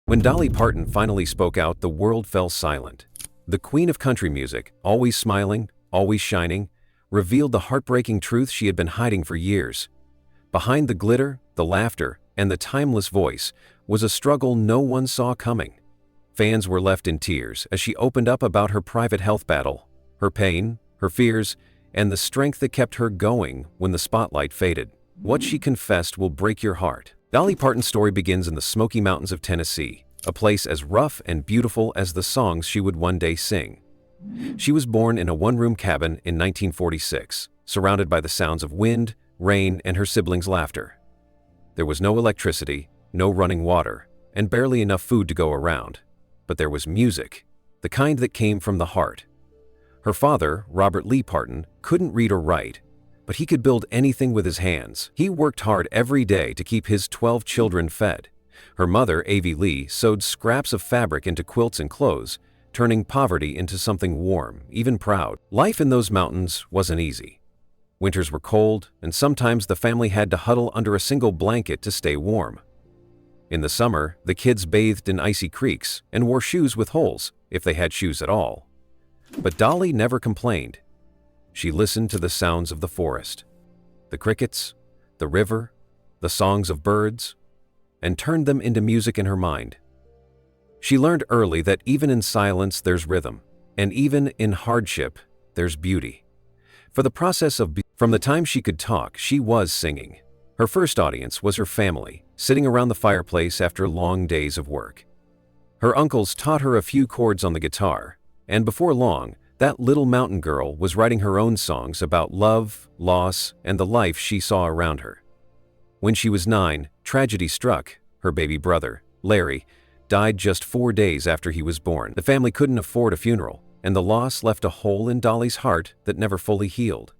When Dolly Parton finally spoke out, the world fell silent. The queen of country music, always smiling, always shining, revealed the heartbreaking truth she had been hiding for years. Behind the glitter, the laughter, and the timeless voice was a struggle no one saw coming. Fans were left in tears as she opened up about her private health battle, her pain, her fears, and the strength that kept her going when the spotlight faded. What she confessed will break your heart. Dolly Parton's story begins in the Smoky Mountains of Tennessee, a place as rough and beautiful as the songs she would one day sing. She was born in a one-room cabin in 1946, surrounded by the sounds of wind, rain, and her siblings' laughter. There was no electricity, no running water, and barely enough food to go around. But there was music, the kind that came from the heart. Her father, Robert Lee Parton, couldn't read or write, but he could build anything with his hands. He worked hard every day to keep his 12 children fed. Her mother, Avie Lee, sewed scraps of fabric into quilts and clothes, turning poverty into something warm, even proud. Life in those mountains wasn't easy. Winters were cold, and sometimes the family had to huddle under a single blanket to stay warm. In the summer, the kids bathed in icy creeks and wore shoes with holes, if they had shoes at all. But Dolly never complained. She listened to the sounds of the forest, the crickets, the river, the songs of birds, and turned them into music in her mind. She learned early that even in silence there's rhythm, and even in hardship there's beauty. From the time she could talk, she was singing. Her first audience was her family, sitting around the fireplace after long days of work. Her uncles taught her a few chords on the guitar, and before long, that little mountain girl was writing her own songs about love, loss, and the life she saw around her. When she was 9, tragedy struck. Her baby brother, Larry, died just 4 days after he was born. The family couldn't afford a funeral, and the loss left a hole in Dolly's heart that never fully healed.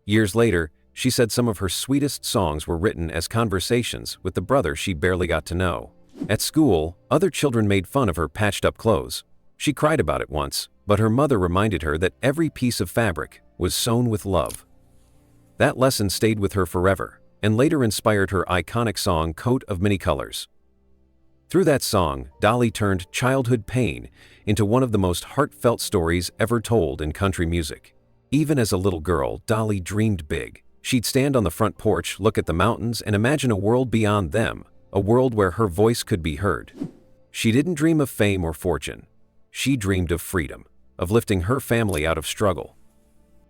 Years later, she said some of her sweetest songs were written as conversations with the brother she barely got to know. At school, other children made fun of her patched-up clothes. She cried about it once, but her mother reminded her that every piece of fabric was sewn with love. That lesson stayed with her forever, and later inspired her iconic song Coat of Many Colors. Through that song, Dolly turned childhood pain into one of the most heartfelt stories ever told in country music. Even as a little girl, Dolly dreamed big. She'd stand on the front porch, look at the mountains, and imagine a world beyond them, a world where her voice could be heard. She didn't dream of fame or fortune. She dreamed of freedom, of lifting her family out of struggle.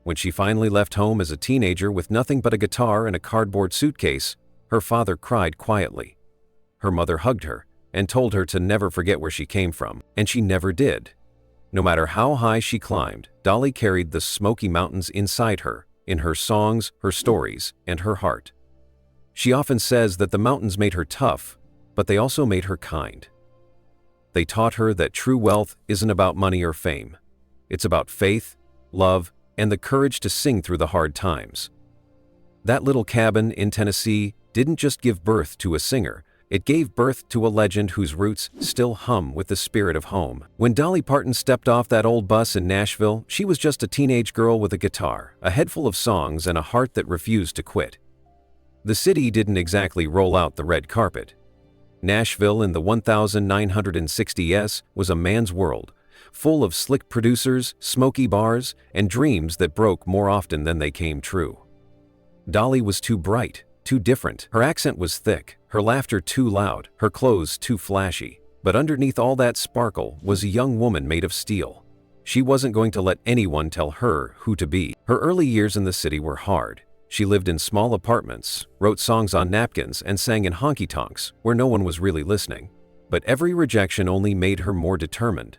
When she finally left home as a teenager with nothing but a guitar and a cardboard suitcase, her father cried quietly. Her mother hugged her and told her to never forget where she came from, and she never did. No matter how high she climbed, Dolly carried the Smoky Mountains inside her, in her songs, her stories, and her heart. She often says that the mountains made her tough, but they also made her kind. They taught her that true wealth isn't about money or fame. It's about faith, love, and the courage to sing through the hard times. That little cabin in Tennessee didn't just give birth to a singer, it gave birth to a legend whose roots still hum with the spirit of home. When Dolly Parton stepped off that old bus in Nashville, she was just a teenage girl with a guitar, a head full of songs, and a heart that refused to quit. The city didn't exactly roll out the red carpet. Nashville in the 1960s was a man's world, full of slick producers, smoky bars, and dreams that broke more often than they came true. Dolly was too bright, too different. Her accent was thick, her laughter too loud, her clothes too flashy. But underneath all that sparkle was a young woman made of steel. She wasn't going to let anyone tell her who to be. Her early years in the city were hard. She lived in small apartments, wrote songs on napkins, and sang in honky-tonks where no one was really listening. But every rejection only made her more determined.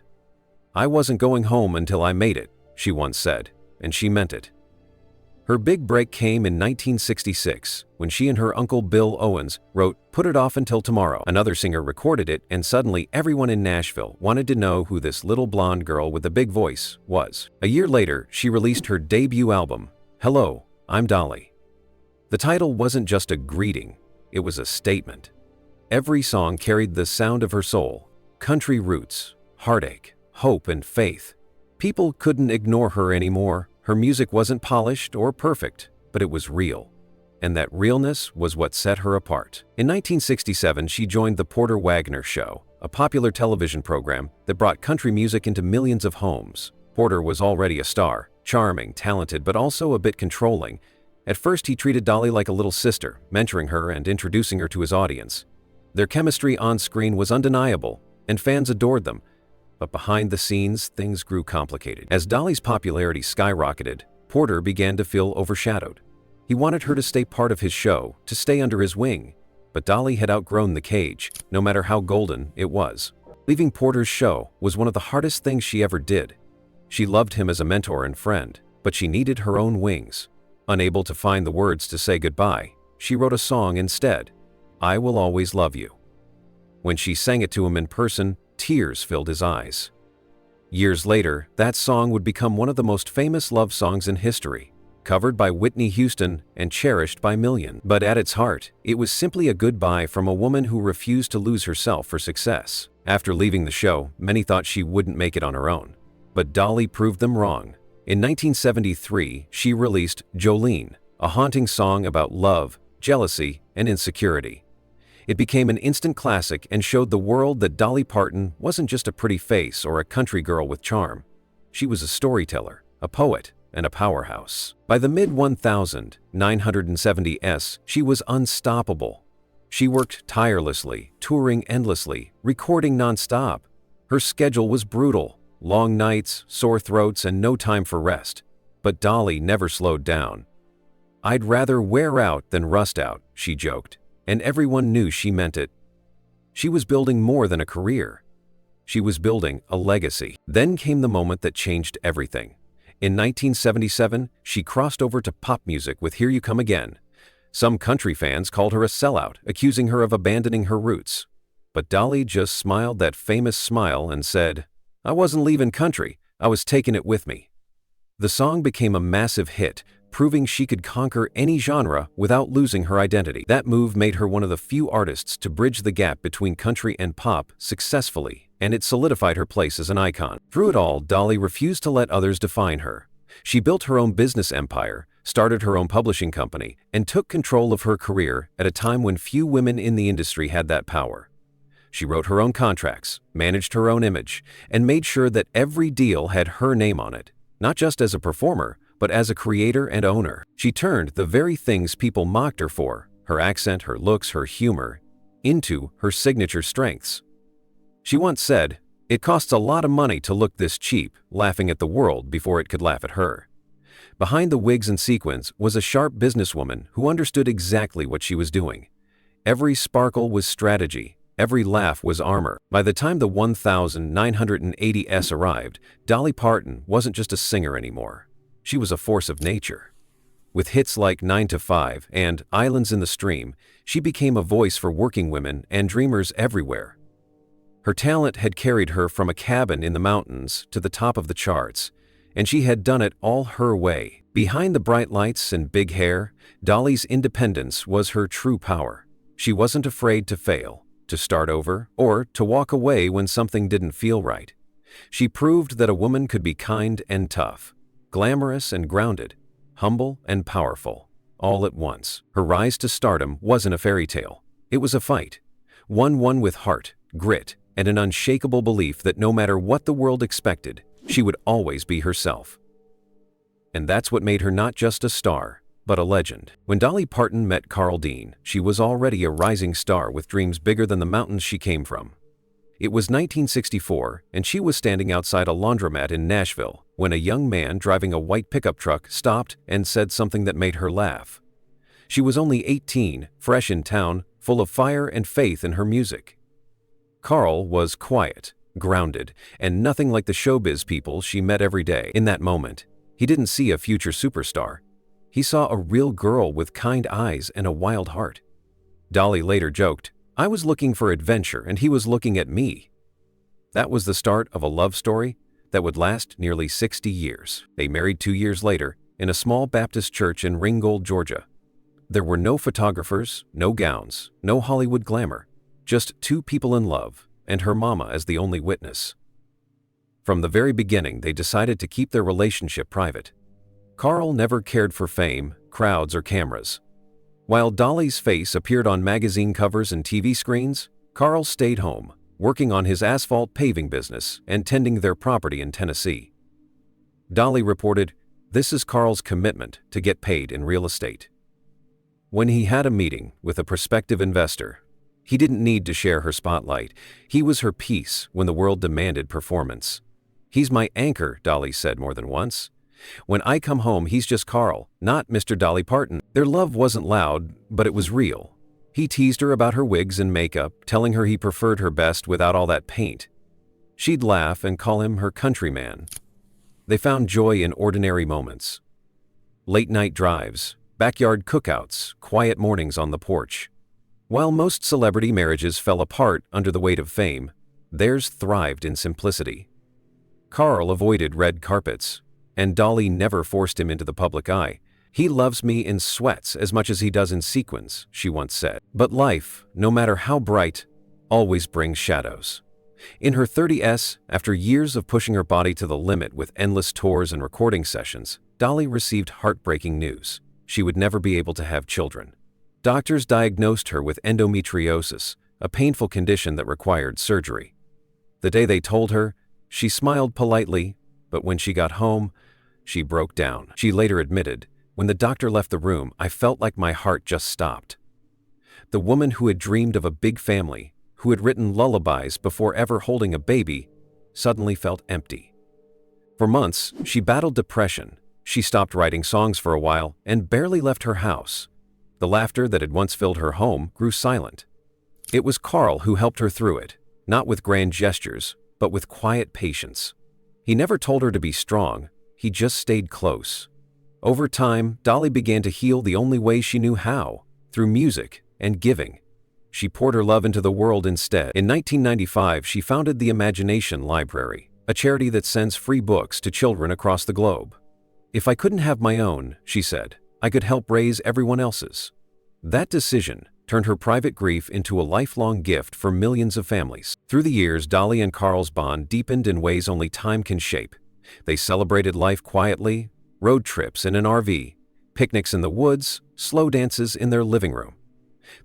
"I wasn't going home until I made it," she once said, and she meant it. Her big break came in 1966 when she and her uncle Bill Owens wrote "Put It Off Until Tomorrow." Another singer recorded it, and suddenly everyone in Nashville wanted to know who this little blonde girl with a big voice was. A year later, she released her debut album, Hello, I'm Dolly. The title wasn't just a greeting, it was a statement. Every song carried the sound of her soul, country roots, heartache, hope, and faith. People couldn't ignore her anymore. Her music wasn't polished or perfect, but it was real. And that realness was what set her apart. In 1967, she joined the Porter Wagoner Show, a popular television program that brought country music into millions of homes. Porter was already a star, charming, talented, but also a bit controlling. At first, he treated Dolly like a little sister, mentoring her and introducing her to his audience. Their chemistry on screen was undeniable, and fans adored them. But behind the scenes, things grew complicated. As Dolly's popularity skyrocketed, Porter began to feel overshadowed. He wanted her to stay part of his show, to stay under his wing. But Dolly had outgrown the cage, no matter how golden it was. Leaving Porter's show was one of the hardest things she ever did. She loved him as a mentor and friend, but she needed her own wings. Unable to find the words to say goodbye, she wrote a song instead, "I Will Always Love You." When she sang it to him in person, tears filled his eyes. Years later, that song would become one of the most famous love songs in history, covered by Whitney Houston and cherished by millions. But at its heart, it was simply a goodbye from a woman who refused to lose herself for success. After leaving the show, many thought she wouldn't make it on her own. But Dolly proved them wrong. In 1973, she released Jolene, a haunting song about love, jealousy, and insecurity. It became an instant classic and showed the world that Dolly Parton wasn't just a pretty face or a country girl with charm. She was a storyteller, a poet, and a powerhouse. By the mid-1970s, she was unstoppable. She worked tirelessly, touring endlessly, recording nonstop. Her schedule was brutal, long nights, sore throats, and no time for rest. But Dolly never slowed down. "I'd rather wear out than rust out," she joked, and everyone knew she meant it. She was building more than a career. She was building a legacy. Then came the moment that changed everything. In 1977, she crossed over to pop music with Here You Come Again. Some country fans called her a sellout, accusing her of abandoning her roots. But Dolly just smiled that famous smile and said, "I wasn't leaving country, I was taking it with me." The song became a massive hit, proving she could conquer any genre without losing her identity. That move made her one of the few artists to bridge the gap between country and pop successfully, and it solidified her place as an icon. Through it all, Dolly refused to let others define her. She built her own business empire, started her own publishing company, and took control of her career at a time when few women in the industry had that power. She wrote her own contracts, managed her own image, and made sure that every deal had her name on it, not just as a performer, but as a creator and owner. She turned the very things people mocked her for, her accent, her looks, her humor, into her signature strengths. She once said, "It costs a lot of money to look this cheap," laughing at the world before it could laugh at her. Behind the wigs and sequins was a sharp businesswoman who understood exactly what she was doing. Every sparkle was strategy. Every laugh was armor. By the time the 1980s arrived, Dolly Parton wasn't just a singer anymore. She was a force of nature. With hits like 9 to 5 and Islands in the Stream, she became a voice for working women and dreamers everywhere. Her talent had carried her from a cabin in the mountains to the top of the charts, and she had done it all her way. Behind the bright lights and big hair, Dolly's independence was her true power. She wasn't afraid to fail, to start over, or to walk away when something didn't feel right. She proved that a woman could be kind and tough, glamorous and grounded, humble and powerful, all at once. Her rise to stardom wasn't a fairy tale. It was a fight. One won with heart, grit, and an unshakable belief that no matter what the world expected, she would always be herself. And that's what made her not just a star, but a legend. When Dolly Parton met Carl Dean, she was already a rising star with dreams bigger than the mountains she came from. It was 1964, and she was standing outside a laundromat in Nashville when a young man driving a white pickup truck stopped and said something that made her laugh. She was only 18, fresh in town, full of fire and faith in her music. Carl was quiet, grounded, and nothing like the showbiz people she met every day. In that moment, he didn't see a future superstar. He saw a real girl with kind eyes and a wild heart. Dolly later joked, "I was looking for adventure and he was looking at me." That was the start of a love story that would last nearly 60 years. They married 2 years later in a small Baptist church in Ringgold, Georgia. There were no photographers, no gowns, no Hollywood glamour, just two people in love, and her mama as the only witness. From the very beginning, they decided to keep their relationship private. Carl never cared for fame, crowds, or cameras. While Dolly's face appeared on magazine covers and TV screens, Carl stayed home, working on his asphalt paving business and tending their property in Tennessee. Dolly reported, "This is Carl's commitment to get paid in real estate." When he had a meeting with a prospective investor, he didn't need to share her spotlight. He was her peace when the world demanded performance. "He's my anchor," Dolly said more than once. "When I come home, he's just Carl, not Mr. Dolly Parton." Their love wasn't loud, but it was real. He teased her about her wigs and makeup, telling her he preferred her best without all that paint. She'd laugh and call him her countryman. They found joy in ordinary moments. Late-night drives, backyard cookouts, quiet mornings on the porch. While most celebrity marriages fell apart under the weight of fame, theirs thrived in simplicity. Carl avoided red carpets, and Dolly never forced him into the public eye. "He loves me in sweats as much as he does in sequins," she once said. But life, no matter how bright, always brings shadows. In her 30s, after years of pushing her body to the limit with endless tours and recording sessions, Dolly received heartbreaking news. She would never be able to have children. Doctors diagnosed her with endometriosis, a painful condition that required surgery. The day they told her, she smiled politely, but when she got home, she broke down. She later admitted, "When the doctor left the room, I felt like my heart just stopped." The woman who had dreamed of a big family, who had written lullabies before ever holding a baby, suddenly felt empty. For months, she battled depression. She stopped writing songs for a while and barely left her house. The laughter that had once filled her home grew silent. It was Carl who helped her through it, not with grand gestures, but with quiet patience. He never told her to be strong, he just stayed close. Over time, Dolly began to heal the only way she knew how, through music and giving. She poured her love into the world instead. In 1995, she founded the Imagination Library, a charity that sends free books to children across the globe. "If I couldn't have my own," she said, "I could help raise everyone else's." That decision turned her private grief into a lifelong gift for millions of families. Through the years, Dolly and Carl's bond deepened in ways only time can shape. They celebrated life quietly, road trips in an RV, picnics in the woods, slow dances in their living room.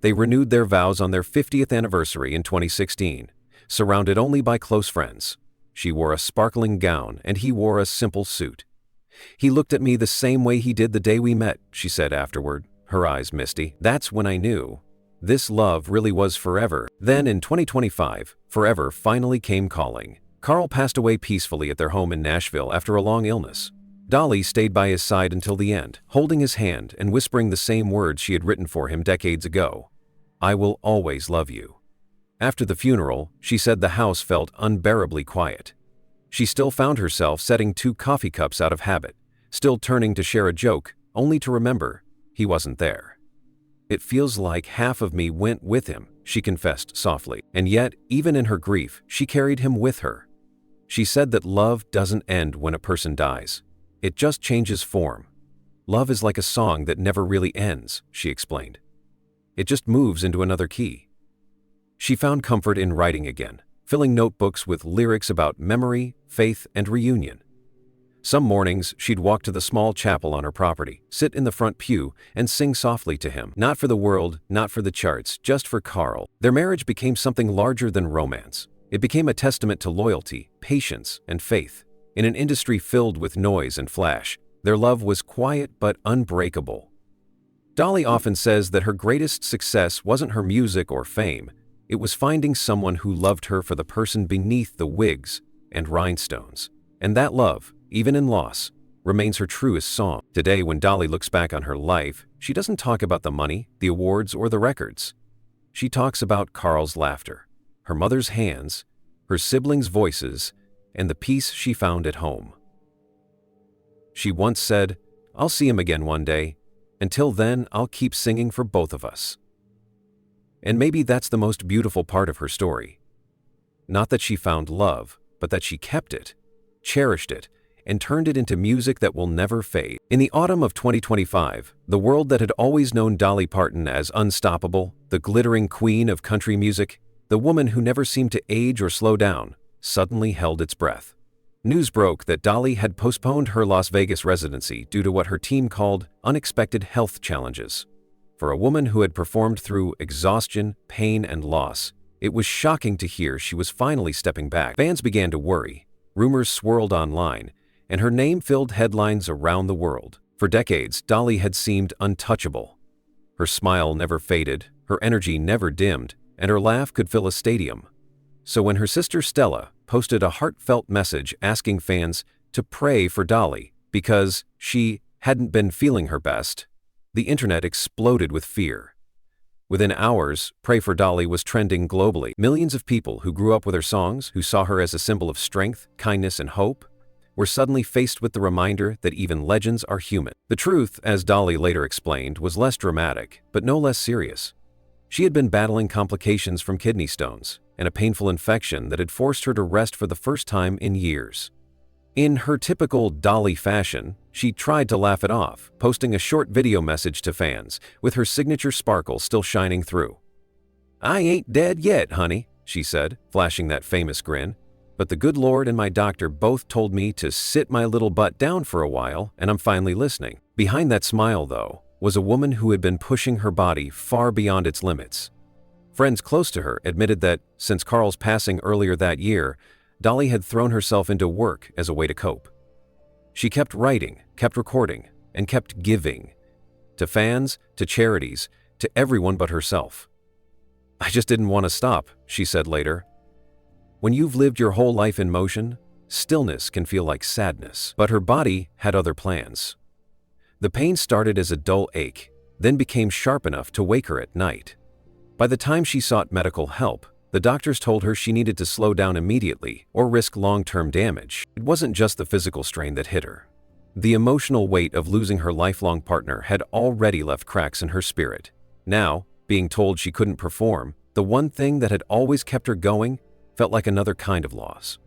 They renewed their vows on their 50th anniversary in 2016, surrounded only by close friends. She wore a sparkling gown and he wore a simple suit. "He looked at me the same way he did the day we met," she said afterward, her eyes misty. "That's when I knew. This love really was forever." Then in 2025, forever finally came calling. Carl passed away peacefully at their home in Nashville after a long illness. Dolly stayed by his side until the end, holding his hand and whispering the same words she had written for him decades ago. "I will always love you." After the funeral, she said the house felt unbearably quiet. She still found herself setting 2 coffee cups out of habit, still turning to share a joke, only to remember he wasn't there. "It feels like half of me went with him," she confessed softly. And yet, even in her grief, she carried him with her. She said that love doesn't end when a person dies. It just changes form. "Love is like a song that never really ends," she explained. "It just moves into another key." She found comfort in writing again, filling notebooks with lyrics about memory, faith, and reunion. Some mornings, she'd walk to the small chapel on her property, sit in the front pew, and sing softly to him. Not for the world, not for the charts, just for Carl. Their marriage became something larger than romance. It became a testament to loyalty, patience, and faith. In an industry filled with noise and flash, their love was quiet but unbreakable. Dolly often says that her greatest success wasn't her music or fame. It was finding someone who loved her for the person beneath the wigs and rhinestones. And that love, even in loss, remains her truest song. Today, when Dolly looks back on her life, she doesn't talk about the money, the awards, or the records. She talks about Carl's laughter, her mother's hands, her siblings' voices, and the peace she found at home. She once said, "I'll see him again one day. Until then, I'll keep singing for both of us." And maybe that's the most beautiful part of her story. Not that she found love, but that she kept it, cherished it, and turned it into music that will never fade. In the autumn of 2025, the world that had always known Dolly Parton as unstoppable, the glittering queen of country music, the woman who never seemed to age or slow down, suddenly held its breath. News broke that Dolly had postponed her Las Vegas residency due to what her team called unexpected health challenges. For a woman who had performed through exhaustion, pain, and loss, It was shocking to hear she was finally stepping back. Fans began to worry. Rumors swirled online, and her name filled headlines around the world. For decades, Dolly had seemed untouchable. Her smile never faded, her energy never dimmed, and her laugh could fill a stadium. So when her sister Stella posted a heartfelt message asking fans to pray for Dolly because she hadn't been feeling her best, the internet exploded with fear. Within hours, Pray for Dolly was trending globally. Millions of people who grew up with her songs, who saw her as a symbol of strength, kindness, and hope, were suddenly faced with the reminder that even legends are human. The truth, as Dolly later explained, was less dramatic, but no less serious. She had been battling complications from kidney stones and a painful infection that had forced her to rest for the first time in years. In her typical Dolly fashion, she tried to laugh it off, posting a short video message to fans, with her signature sparkle still shining through. "I ain't dead yet, honey," she said, flashing that famous grin. "But the good Lord and my doctor both told me to sit my little butt down for a while, and I'm finally listening." Behind that smile, though, was a woman who had been pushing her body far beyond its limits. Friends close to her admitted that, since Carl's passing earlier that year, Dolly had thrown herself into work as a way to cope. She kept writing, kept recording, and kept giving. To fans, to charities, to everyone but herself. "I just didn't want to stop," she said later. When you've lived your whole life in motion, stillness can feel like sadness. But her body had other plans. The pain started as a dull ache, then became sharp enough to wake her at night. By the time she sought medical help, the doctors told her she needed to slow down immediately or risk long-term damage. It wasn't just the physical strain that hit her. The emotional weight of losing her lifelong partner had already left cracks in her spirit. Now, being told she couldn't perform, the one thing that had always kept her going, felt like another kind of loss.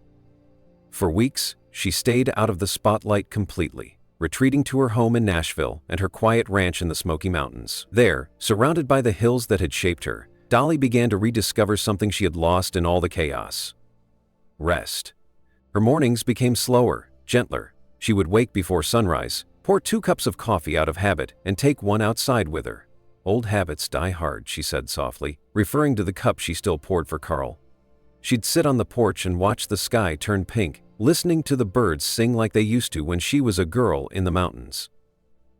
For weeks, she stayed out of the spotlight completely, retreating to her home in Nashville and her quiet ranch in the Smoky Mountains. There, surrounded by the hills that had shaped her, Dolly began to rediscover something she had lost in all the chaos: rest. Her mornings became slower, gentler. She would wake before sunrise, pour 2 cups of coffee out of habit, and take one outside with her. "Old habits die hard," she said softly, referring to the cup she still poured for Carl. She'd sit on the porch and watch the sky turn pink, listening to the birds sing like they used to when she was a girl in the mountains.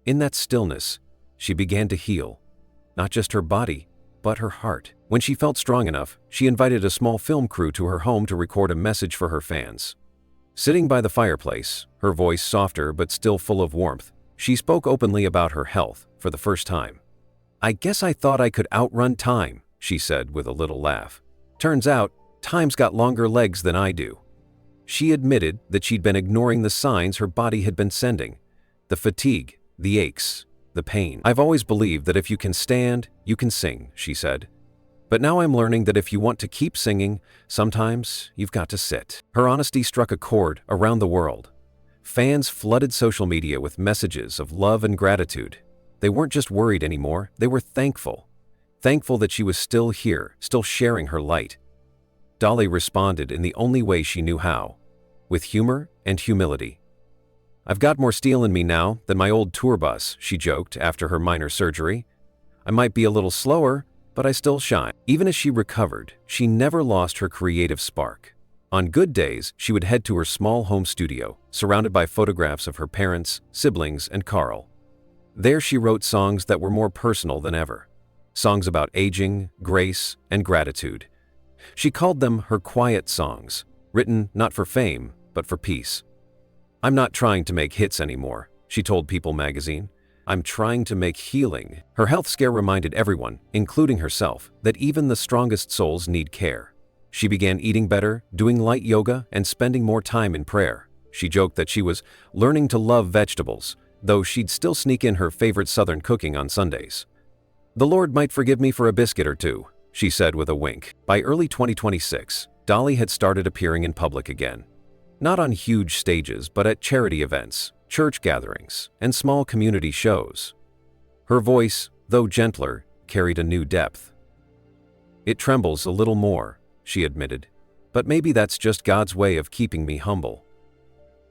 In that stillness, she began to heal, not just her body, but her heart. When she felt strong enough, she invited a small film crew to her home to record a message for her fans. Sitting by the fireplace, her voice softer but still full of warmth, she spoke openly about her health for the first time. "I guess I thought I could outrun time," she said with a little laugh. "Turns out, time's got longer legs than I do." She admitted that she'd been ignoring the signs her body had been sending: the fatigue, the aches, the pain. "I've always believed that if you can stand, you can sing," she said. "But now I'm learning that if you want to keep singing, sometimes you've got to sit." Her honesty struck a chord around the world. Fans flooded social media with messages of love and gratitude. They weren't just worried anymore, they were thankful. Thankful that she was still here, still sharing her light. Dolly responded in the only way she knew how, with humor and humility. "I've got more steel in me now than my old tour bus," she joked after her minor surgery. "I might be a little slower, but I still shine." Even as she recovered, she never lost her creative spark. On good days, she would head to her small home studio, surrounded by photographs of her parents, siblings, and Carl. There she wrote songs that were more personal than ever. Songs about aging, grace, and gratitude. She called them her quiet songs, written not for fame, but for peace. "I'm not trying to make hits anymore," she told People magazine. "I'm trying to make healing." Her health scare reminded everyone, including herself, that even the strongest souls need care. She began eating better, doing light yoga, and spending more time in prayer. She joked that she was learning to love vegetables, though she'd still sneak in her favorite Southern cooking on Sundays. "The Lord might forgive me for a biscuit or two," she said with a wink. By early 2026, Dolly had started appearing in public again. Not on huge stages, but at charity events, church gatherings, and small community shows. Her voice, though gentler, carried a new depth. "It trembles a little more," she admitted, "but maybe that's just God's way of keeping me humble."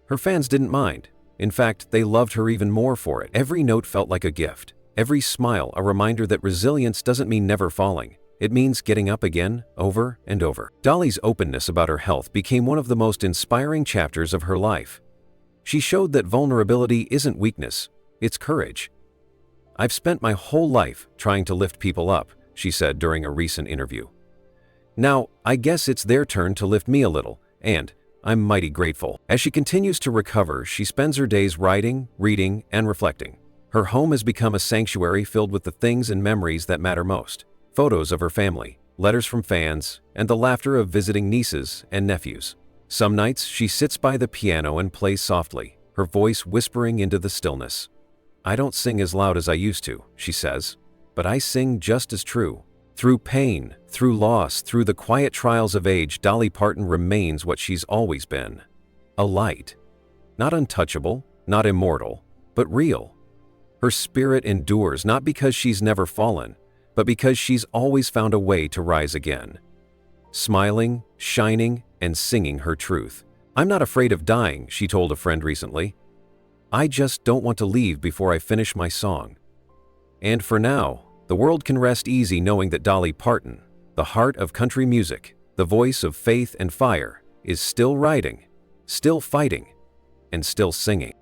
Her fans didn't mind. In fact, they loved her even more for it. Every note felt like a gift. Every smile a reminder that resilience doesn't mean never falling. It means getting up again, over and over. Dolly's openness about her health became one of the most inspiring chapters of her life. She showed that vulnerability isn't weakness, it's courage. "I've spent my whole life trying to lift people up," she said during a recent interview. "Now, I guess it's their turn to lift me a little, and I'm mighty grateful." As she continues to recover, she spends her days writing, reading, and reflecting. Her home has become a sanctuary filled with the things and memories that matter most. Photos of her family, letters from fans, and the laughter of visiting nieces and nephews. Some nights, she sits by the piano and plays softly, her voice whispering into the stillness. "I don't sing as loud as I used to," she says, "but I sing just as true." Through pain, through loss, through the quiet trials of age, Dolly Parton remains what she's always been. A light. Not untouchable, not immortal, but real. Her spirit endures not because she's never fallen, but because she's always found a way to rise again. Smiling, shining, and singing her truth. "I'm not afraid of dying," she told a friend recently. "I just don't want to leave before I finish my song." And for now, the world can rest easy knowing that Dolly Parton, the heart of country music, the voice of faith and fire, is still writing, still fighting, and still singing.